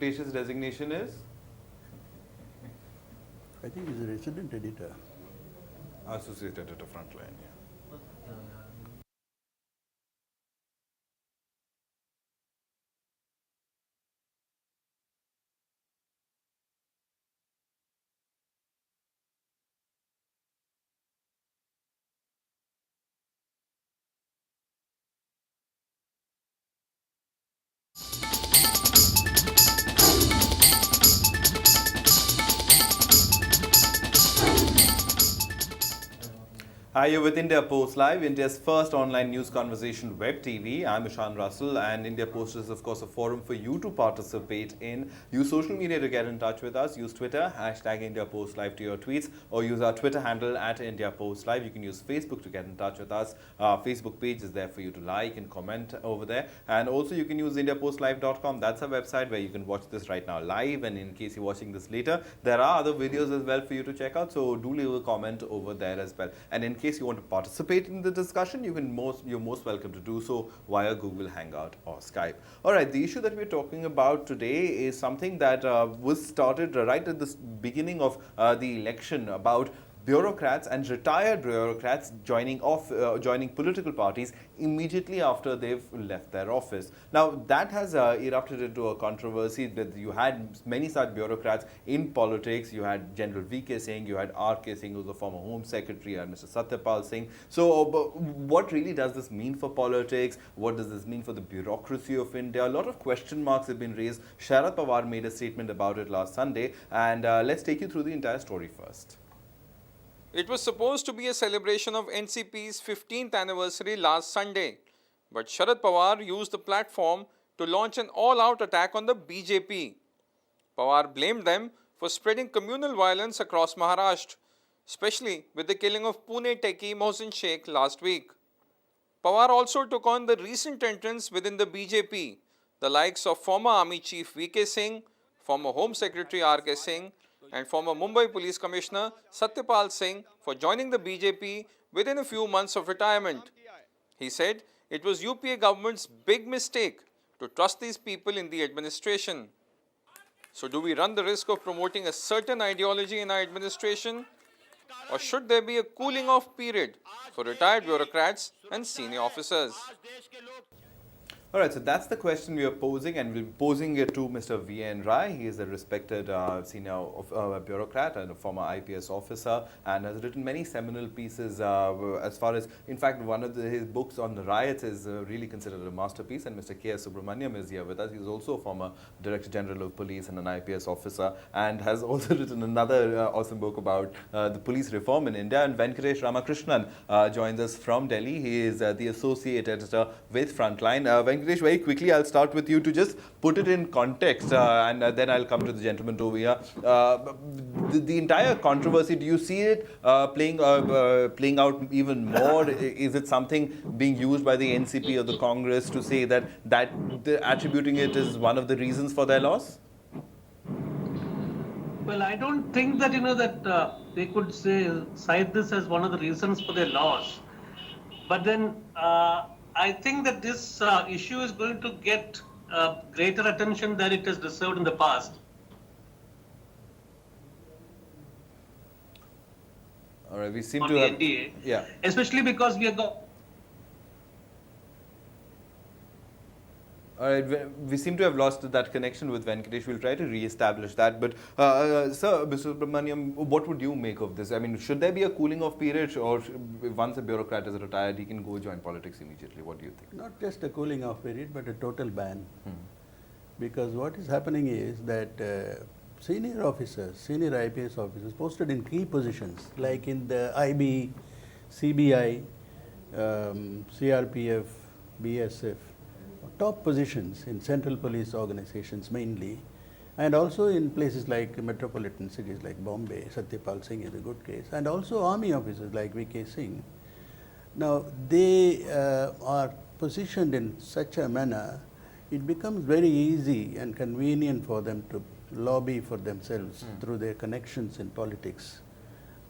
Venkatesh's designation is? I think he's a resident editor. Associate Editor Frontline, yeah. Hi, you're with India Post Live, India's first online news conversation web TV. I'm Ishan Russell, and India Post is, of course, a forum for you to participate in. Use social media to get in touch with us. Use Twitter, hashtag India Post Live to your tweets, or use our Twitter handle at India Post Live. You can use Facebook to get in touch with us. Our Facebook page is there for you to like and comment over there. And also, you can use IndiaPostLive.com. That's our website where you can watch this right now live. And in case you're watching this later, there are other videos as well for you to check out. So do leave a comment over there as well. And in case you want to participate in the discussion, you're most welcome to do so via Google Hangout or Skype. All right, the issue that we're talking about today is something that was started right at the beginning of the election about bureaucrats and retired bureaucrats joining political parties immediately after they've left their office. Now that has erupted into a controversy that you had many such bureaucrats in politics. You had General V.K. Singh, you had R.K. Singh, who was the former Home Secretary, and Mr. Satyapal Singh. So what really does this mean for politics? What does this mean for the bureaucracy of India? A lot of question marks have been raised. Sharad Pawar made a statement about it last Sunday, and let's take you through the entire story first. It was supposed to be a celebration of NCP's 15th anniversary last Sunday, but Sharad Pawar used the platform to launch an all-out attack on the BJP. Pawar blamed them for spreading communal violence across Maharashtra, especially with the killing of Pune techie Mohsin Sheikh last week. Pawar also took on the recent entrants within the BJP, the likes of former Army Chief V.K. Singh, former Home Secretary R.K. Singh, and former Mumbai Police Commissioner Satyapal Singh for joining the BJP within a few months of retirement. He said it was UPA government's big mistake to trust these people in the administration. So do we run the risk of promoting a certain ideology in our administration? Or should there be a cooling off period for retired bureaucrats and senior officers? All right, so that's the question we are posing, and we'll be posing it to Mr. V.N. Rai. He is a respected senior bureaucrat and a former IPS officer, and has written many seminal pieces as far as, in fact, one of his books on the riots is really considered a masterpiece, and Mr. K.S. Subramaniam is here with us. He's also a former Director General of Police and an IPS officer, and has also written another awesome book about the police reform in India. And Venkatesh Ramakrishnan joins us from Delhi. He is the Associate Editor with Frontline. Venkatesh, very quickly, I'll start with you to just put it in context, and then I'll come to the gentleman over here. The entire controversy, do you see it playing out even more? Is it something being used by the NCP or the Congress to say that attributing it is one of the reasons for their loss? Well, I don't think that that they could cite this as one of the reasons for their loss. But then I think that this issue is going to get greater attention than it has deserved in the past. All right, we seem on to the have, NDA, yeah. especially because we have got. All right, we seem to have lost that connection with Venkatesh. We'll try to re-establish that. But, sir, Mr. Subramaniam, what would you make of this? I mean, should there be a cooling off period, or once a bureaucrat is retired, he can go join politics immediately? What do you think? Not just a cooling off period, but a total ban. Because what is happening is that senior officers, senior IPS officers posted in key positions, like in the IB, CBI, CRPF, BSF, top positions in central police organizations mainly, and also in places like metropolitan cities like Bombay. Satyapal Singh is a good case, and also army officers like V.K. Singh. Now they are positioned in such a manner, it becomes very easy and convenient for them to lobby for themselves through their connections in politics,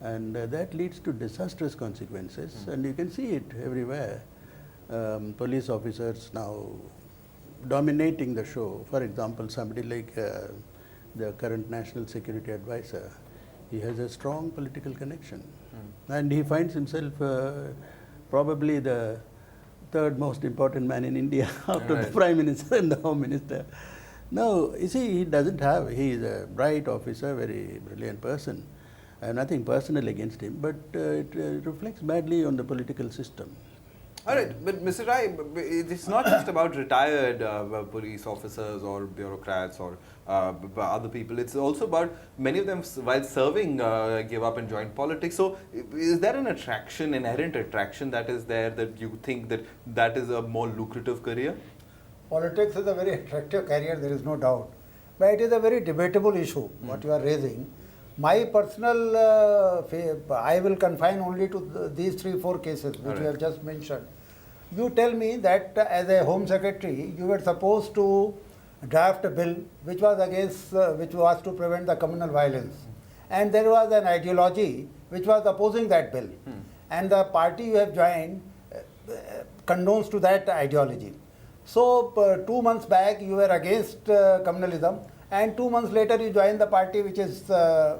and that leads to disastrous consequences, and you can see it everywhere. Police officers now dominating the show. For example, somebody like the current National Security Advisor, he has a strong political connection. And he finds himself probably the third most important man in India after the Prime Minister and the Home Minister. Now, you see, he is a bright officer, very brilliant person. I have nothing personal against him, but it reflects badly on the political system. All right, but Mr. Rai, it's not just about retired police officers or bureaucrats or other people. It's also about many of them, while serving, give up and join politics. So, is there an inherent attraction that is there, that you think that is a more lucrative career? Politics is a very attractive career, there is no doubt. But it is a very debatable issue, what you are raising. My personal, I will confine only to these 3-4 cases which you have just mentioned. You tell me that as a Home Secretary, you were supposed to draft a bill which was which was to prevent the communal violence. And there was an ideology which was opposing that bill. And the party you have joined condones to that ideology. So 2 months back you were against communalism, and 2 months later you joined the party which is, the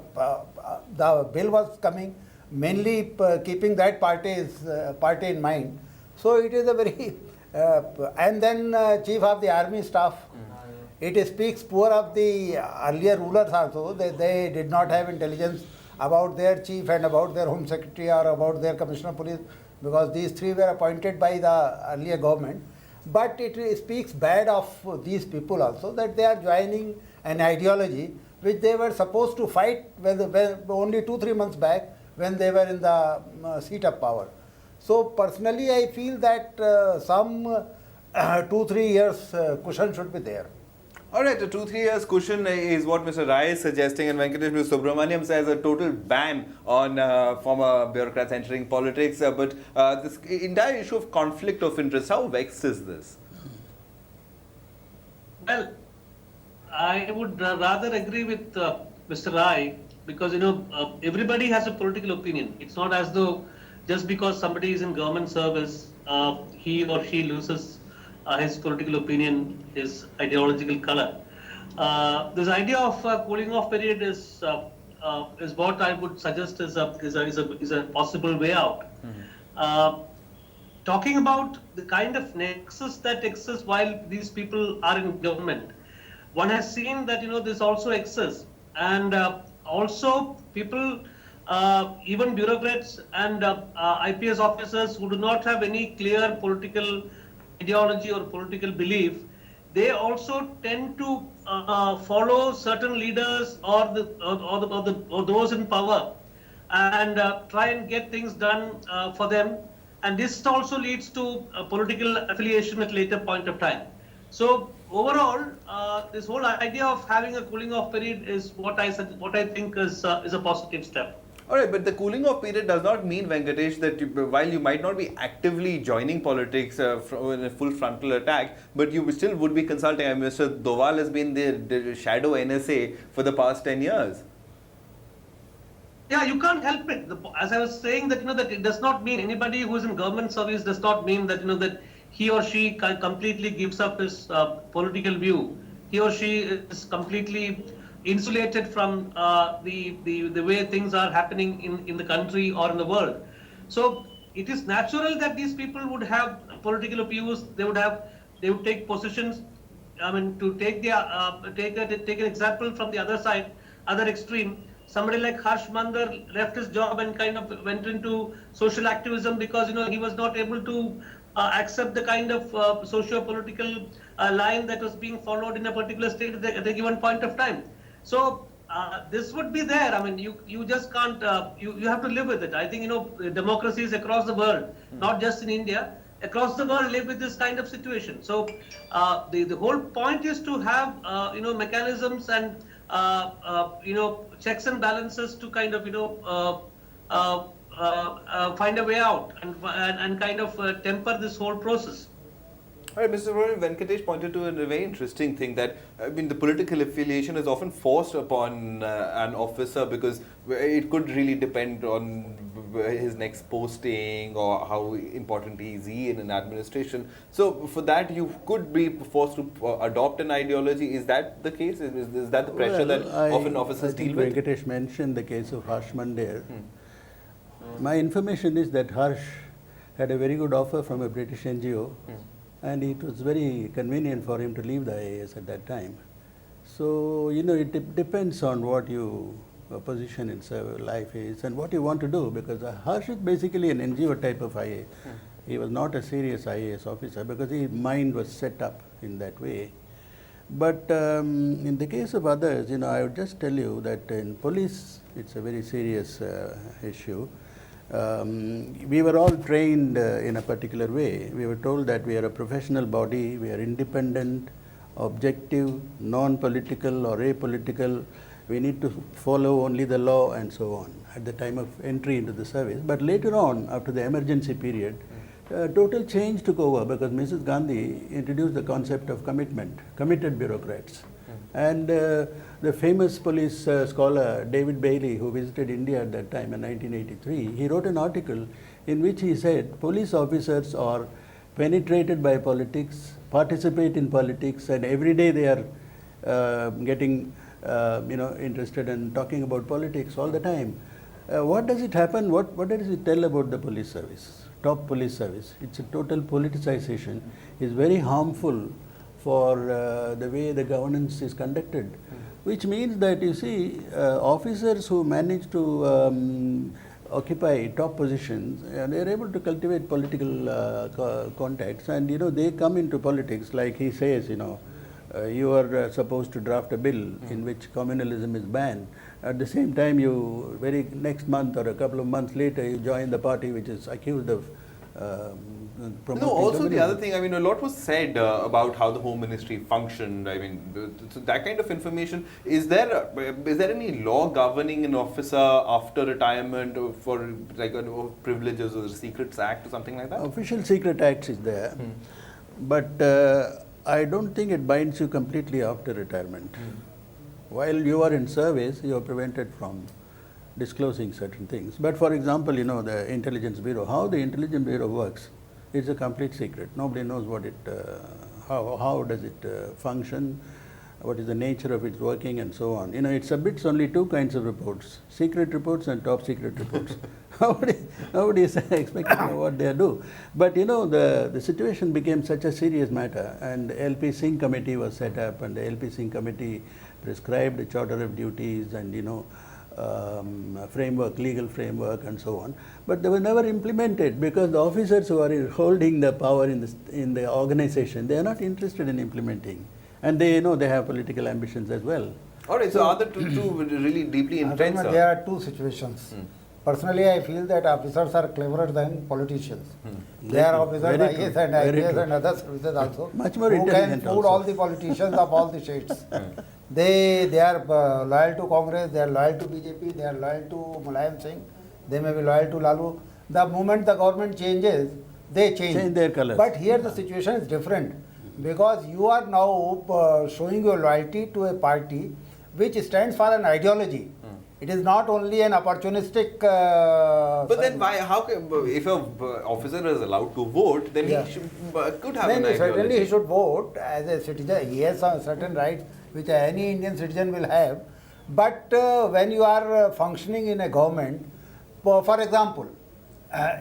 bill was coming mainly keeping that party in mind. So it is a very, and then Chief of the Army Staff, it speaks poor of the earlier rulers also. They did not have intelligence about their chief and about their Home Secretary or about their Commissioner of Police, because these three were appointed by the earlier government. But it speaks bad of these people also, that they are joining an ideology which they were supposed to fight when only 2-3 months back when they were in the seat of power. So personally I feel that some 2-3 years cushion should be there. All right, a 2-3 years cushion is what Mr. Rai is suggesting, and Venkatesh Subramaniam says a total ban on former bureaucrats entering politics. But this entire issue of conflict of interest, how vexed is this? Well, I would rather agree with Mr. Rai, because everybody has a political opinion. It's not as though just because somebody is in government service, he or she loses his political opinion, his ideological color. This idea of cooling off period is what I would suggest is a possible way out. Talking about the kind of nexus that exists while these people are in government, one has seen that this also exists, and also people, even bureaucrats and IPS officers who do not have any clear political ideology or political belief, they also tend to follow certain leaders or those in power and try and get things done for them, and this also leads to political affiliation at later point of time. So overall, this whole idea of having a cooling off period is what I think is a positive step. All right, but the cooling off period does not mean, Venkatesh, that while you might not be actively joining politics in a full frontal attack, but you still would be consulting. I mean, Mr. Doval has been the shadow NSA for the past 10 years. Yeah, you can't help it. As I was saying, that that it does not mean anybody who is in government service does not mean that that he or she completely gives up his political view. He or she is completely insulated from the way things are happening in the country or in the world. So it is natural that these people would have political views. They would take positions. I mean, to take an example from the other side, other extreme. Somebody like Harsh Mandar left his job and kind of went into social activism because he was not able to accept the kind of socio-political line that was being followed in a particular state at a given point of time. So this would be there. I mean, you just can't. You have to live with it. I think democracies across the world, not just in India, across the world live with this kind of situation. So the whole point is to have mechanisms and checks and balances to kind of find a way out and kind of temper this whole process. All right, Mr. Varun, Venkatesh pointed to a very interesting thing that, I mean, the political affiliation is often forced upon an officer because it could really depend on his next posting or how important is he in an administration. So, for that, you could be forced to adopt an ideology. Is that the case? Is that the pressure that often officers I think deal with? Venkatesh mentioned the case of Harsh Mandir. My information is that Harsh had a very good offer from a British NGO, and it was very convenient for him to leave the IAS at that time. So, you know, it depends on what your position in life is and what you want to do, because Harsh is basically an NGO type of IAS. He was not a serious IAS officer because his mind was set up in that way. But in the case of others, you know, I would just tell you that in police, it's a very serious issue. We were all trained in a particular way. We were told that we are a professional body, we are independent, objective, non-political or apolitical. We need to follow only the law and so on at the time of entry into the service. But later on, after the emergency period, total change took over because Mrs. Gandhi introduced the concept of commitment, committed bureaucrats. And the famous police scholar David Bailey, who visited India at that time in 1983, he wrote an article in which he said police officers are penetrated by politics, participate in politics, and every day they are getting interested in talking about politics all the time. What does it happen? What does it tell about the police service, top police service? It's a total politicization. It's very harmful for the way the governance is conducted, which means that you see officers who manage to occupy top positions, they are able to cultivate political contacts, and you know they come into politics like he says, you know, you are supposed to draft a bill in which communalism is banned. At the same time, you very next month or a couple of months later, you join the party which is accused of promoting No, also the communism. other thing, I mean, a lot was said about how the Home Ministry functioned. I mean, so that kind of information, is there any law governing an officer after retirement for like privileges or the Secrets Act or something like that? Official Secret Acts is there, but I don't think it binds you completely after retirement. While you are in service, you are prevented from disclosing certain things. But for example, you know, the Intelligence Bureau, how the Intelligence Bureau works, it's a complete secret. Nobody knows what it, how does it function, what is the nature of its working and so on. You know, it submits only two kinds of reports, secret reports and top secret reports. Nobody is expecting to know what they do. But you know, the situation became such a serious matter, and the LP Singh committee was set up, and the LP Singh committee prescribed a charter of duties and, you know, framework, legal framework and so on. But they were never implemented because the officers who are holding the power in the organization, they are not interested in implementing. And they, you know, they have political ambitions as well. All right, so are the two really deeply intense? There are two situations. Personally, I feel that officers are cleverer than politicians. There are officers, Very true. IAS and Very IPS true. and other services also, Much more who can intelligent fool also. all the politicians of all the shades. They are loyal to Congress, they are loyal to BJP, they are loyal to Mulayam Singh, they may be loyal to Lalu. The moment the government changes, they Change their colours. But here the situation is different, because you are now showing your loyalty to a party which stands for an ideology. It is not only an opportunistic. But then why? How can, if a officer is allowed to vote, then Yeah. he could have Then an certainly ideology. he should vote as a citizen. He has some certain rights which any Indian citizen will have. But when you are functioning in a government, for example,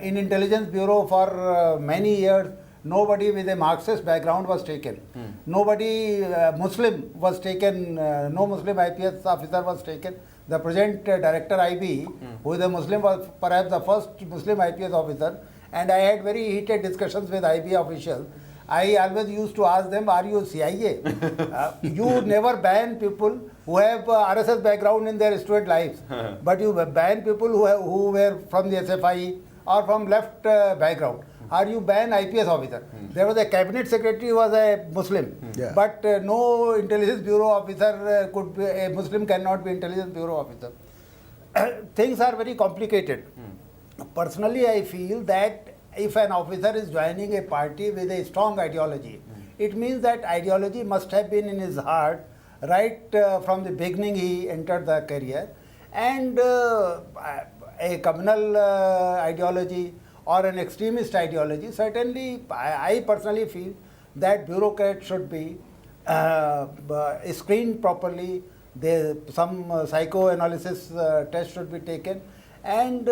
in Intelligence Bureau for many years, nobody with a Marxist background was taken. Nobody Muslim was taken. No Muslim IPS officer was taken. The present director IB, who is a Muslim, was perhaps the first Muslim IPS officer. And I had very heated discussions with IB officials. I always used to ask them, are you CIA? You never ban people who have RSS background in their student lives. But you ban people who were from the SFI or from left background. Or you ban IPS officer. There was a cabinet secretary who was a Muslim. Yeah. But no intelligence bureau officer could be, a Muslim cannot be intelligence bureau officer. Things are very complicated. Personally, I feel that if an officer is joining a party with a strong ideology, it means that ideology must have been in his heart right from the beginning he entered the career. And a communal ideology or an extremist ideology, certainly I personally feel that bureaucrats should be screened properly. Some psychoanalysis test should be taken, and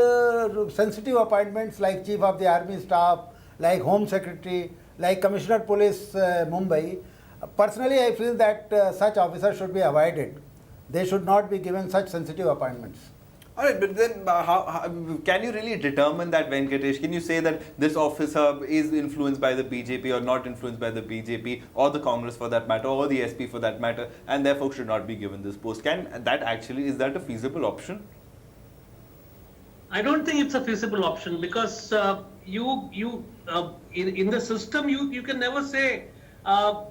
sensitive appointments like Chief of the Army Staff, like Home Secretary, like Commissioner Police Mumbai. Personally, I feel that such officers should be avoided. They should not be given such sensitive appointments. All right, but then how can you really determine that, Venkatesh? Can you say that this officer is influenced by the BJP or not influenced by the BJP or the Congress for that matter or the SP for that matter, and therefore should not be given this post? Is that a feasible option? I don't think it's a feasible option because in the system you can never say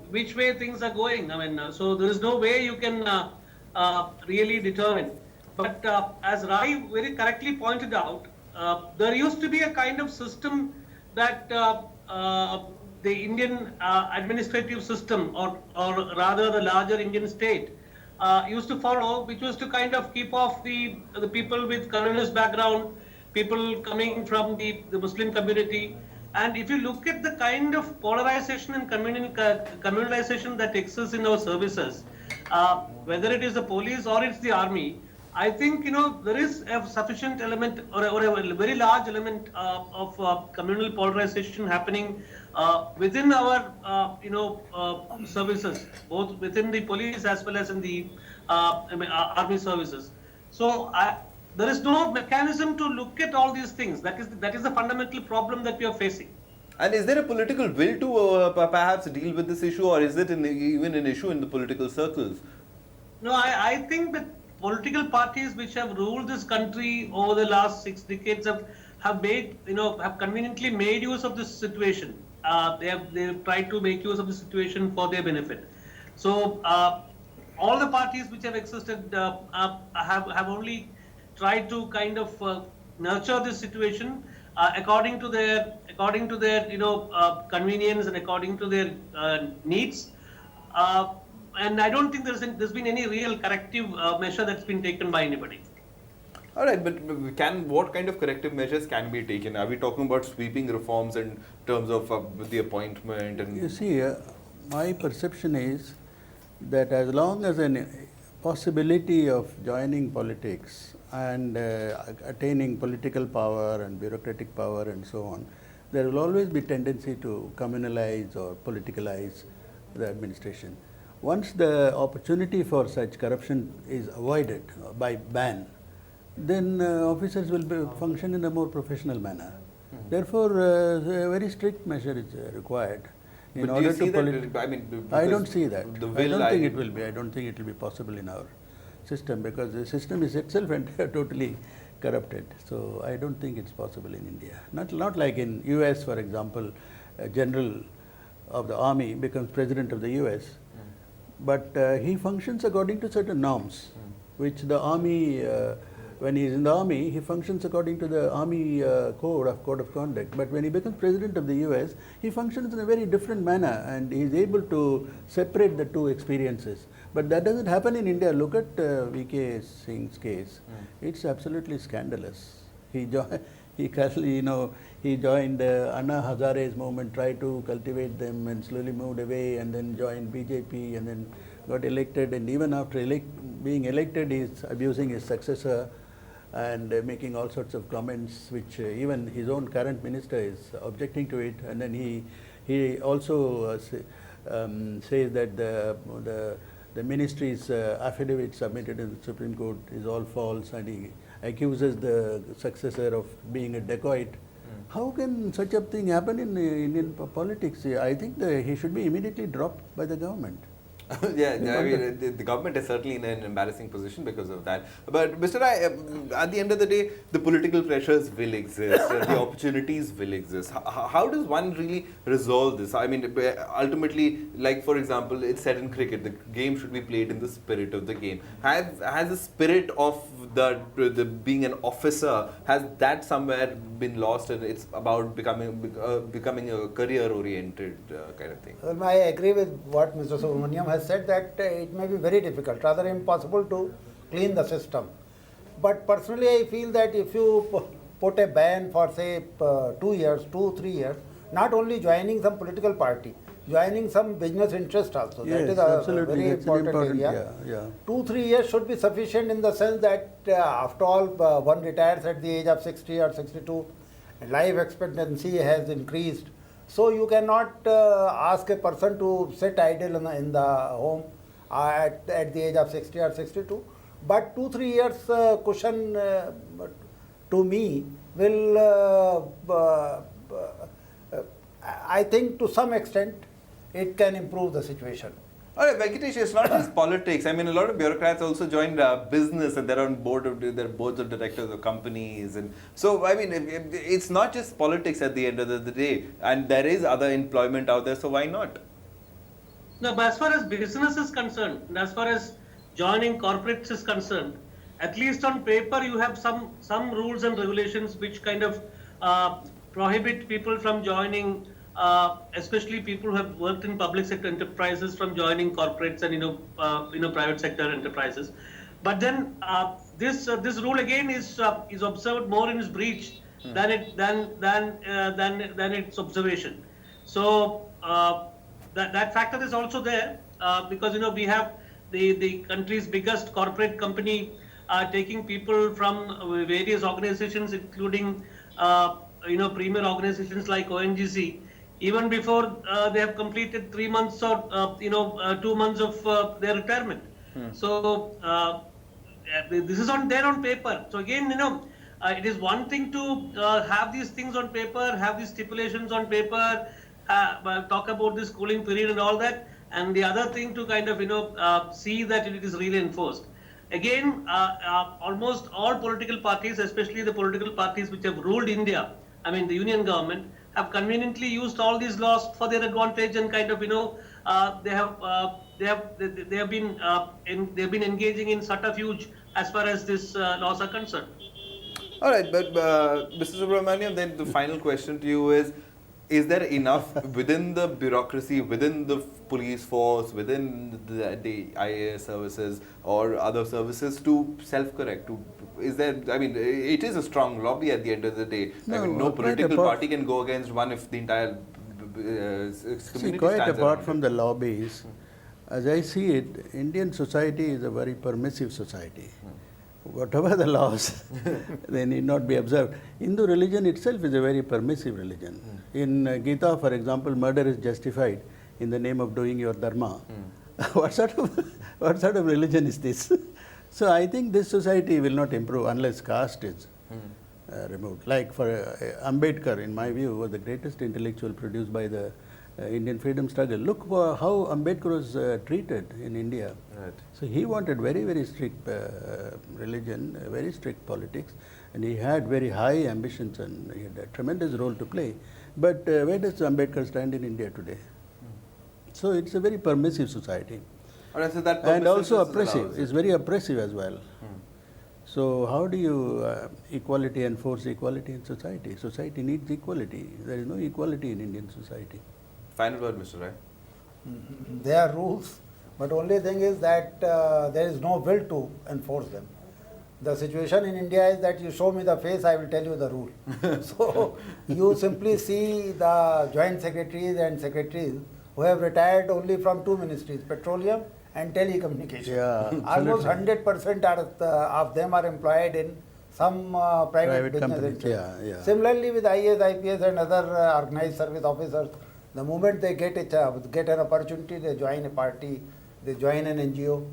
which way things are going. I mean, so there is no way you can really determine. But as Rai very correctly pointed out, there used to be a kind of system that the Indian administrative system, or rather the larger Indian state, used to follow, which was to kind of keep off the people with communist background, people coming from the Muslim community. And if you look at the kind of polarization and communalization that exists in our services, whether it is the police or it's the army, I think there is a sufficient element or a very large element of communal polarization happening within our services, both within the police as well as in the army services. So there is no mechanism to look at all these things. That is the fundamental problem that we are facing. And is there a political will to perhaps deal with this issue, or is it even an issue in the political circles? No, I think that political parties which have ruled this country over the last 6 decades have conveniently made use of this situation. They have tried to make use of the situation for their benefit. So all the parties which have existed have only tried to kind of nurture this situation according to their convenience and according to their needs. And I don't think there's been any real corrective measure that's been taken by anybody. All right, but what kind of corrective measures can be taken? Are we talking about sweeping reforms in terms of the appointment? And You see, my perception is that as long as a possibility of joining politics and attaining political power and bureaucratic power and so on, there will always be tendency to communalize or politicalize the administration. Once the opportunity for such corruption is avoided by ban, then officers will function in a more professional manner. Therefore, a very strict measure is required. But do you see that? I don't see that. I don't think it will be. I don't think it will be possible in our system, because the system is itself totally corrupted. So I don't think it's possible in India. Not like in US, for example, a general of the army becomes president of the US, but he functions according to certain norms, which the army, when he is in the army, he functions according to the army code of conduct. But when he becomes president of the US, he functions in a very different manner, and he is able to separate the two experiences. But that doesn't happen in India. Look at V.K. Singh's case. It's absolutely scandalous. He joined Anna Hazare's movement, tried to cultivate them, and slowly moved away, and then joined BJP, and then got elected. And even after being elected, he's abusing his successor and making all sorts of comments, which even his own current minister is objecting to it. And then he also says that the ministry's affidavit submitted in the Supreme Court is all false, and he accuses the successor of being a dacoit. How can such a thing happen in Indian politics? I think he should be immediately dropped by the government. Yeah, I mean, the government is certainly in an embarrassing position because of that. But Mr. Rai, at the end of the day, the political pressures will exist, the opportunities will exist. How does one really resolve this? I mean, ultimately, like for example, it's said in cricket, the game should be played in the spirit of the game. Has the spirit of the being an officer, has that somewhere been lost, and it's about becoming a career-oriented kind of thing? Well, I agree with what Mr. Subramaniam has said, that it may be very difficult, rather impossible to clean the system. But personally, I feel that if you put a ban for say 2 years, 2-3 years, not only joining some political party, joining some business interest also. Yes, that is a absolutely. very That's an important area. yeah. 2-3 years should be sufficient in the sense that after all one retires at the age of 60 or 62, life expectancy has increased. So you cannot ask a person to sit idle in the home at the age of 60 or 62. But 2-3 years cushion to me will, I think to some extent, it can improve the situation. All right, Venkatesh, it's not just politics. I mean, a lot of bureaucrats also joined business, and they're on boards of directors of companies, and so I mean, it's not just politics at the end of the day, and there is other employment out there. So why not? No, but as far as business is concerned, and as far as joining corporates is concerned, at least on paper you have some rules and regulations which kind of prohibit people from joining. Especially people who have worked in public sector enterprises from joining corporates and private sector enterprises. But then this rule again is observed more in its breach than its observation. So that factor is also there because we have the country's biggest corporate company taking people from various organizations, including premier organizations like ONGC. Even before they have completed 3 months or 2 months of their retirement. So this is there on paper. So again, it is one thing to have these things on paper, have these stipulations on paper, talk about this cooling period and all that, and the other thing to kind of see that it is really enforced. Again, almost all political parties, especially the political parties which have ruled India, I mean the union government, have conveniently used all these laws for their advantage, and kind of they have been engaging in subterfuge as far as these laws are concerned. All right, but Mr. Subramaniam, then the final question to you is there enough within the bureaucracy, within the police force, within the IAS services or other services to self-correct? Is there, I mean, it is a strong lobby at the end of the day. I mean, no political party can go against one if the entire community Quite stands apart around from it. the lobbies, as I see it, Indian society is a very permissive society. Whatever the laws, they need not be observed. Hindu religion itself is a very permissive religion. In Gita, for example, murder is justified in the name of doing your dharma. What sort of religion is this? So I think this society will not improve unless caste is removed. Like for Ambedkar, in my view, was the greatest intellectual produced by the Indian freedom struggle. Look how Ambedkar was treated in India. Right. So he wanted very, very strict religion, very strict politics, and he had very high ambitions and he had a tremendous role to play. But where does Ambedkar stand in India today? So it's a very permissive society. All right, so that And also permissiveness oppressive, allows it's it. very oppressive as well. So how do you equality enforce equality in society? Society needs equality. There is no equality in Indian society. Final word, Mr. Rai. There are rules, but only thing is that there is no will to enforce them. The situation in India is that you show me the face, I will tell you the rule. So you simply see the joint secretaries and secretaries who have retired only from 2 ministries, petroleum and telecommunication. Yeah, Almost absolutely. 100% of them are employed in some private business companies, interest. yeah. Similarly with IAS, IPS and other organized service officers, the moment they get an opportunity, they join a party, they join an NGO.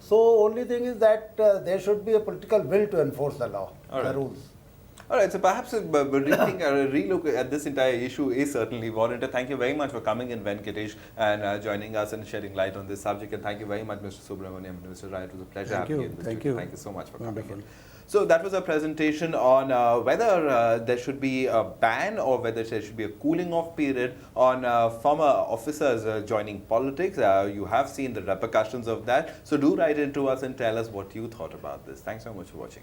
So only thing is that there should be a political will to enforce the law, All the right. rules. All right, so perhaps rethinking a relook at this entire issue is certainly warranted. Thank you very much for coming in, Venkatesh, and joining us and shedding light on this subject. And thank you very much, Mr. Subramaniam and Mr. Rai. It was a pleasure Thank having you. you in the Thank studio. you. Thank you so much for coming Wonderful. in. So that was a presentation on whether there should be a ban or whether there should be a cooling off period on former officers joining politics. You have seen the repercussions of that. So do write into us and tell us what you thought about this. Thanks so much for watching.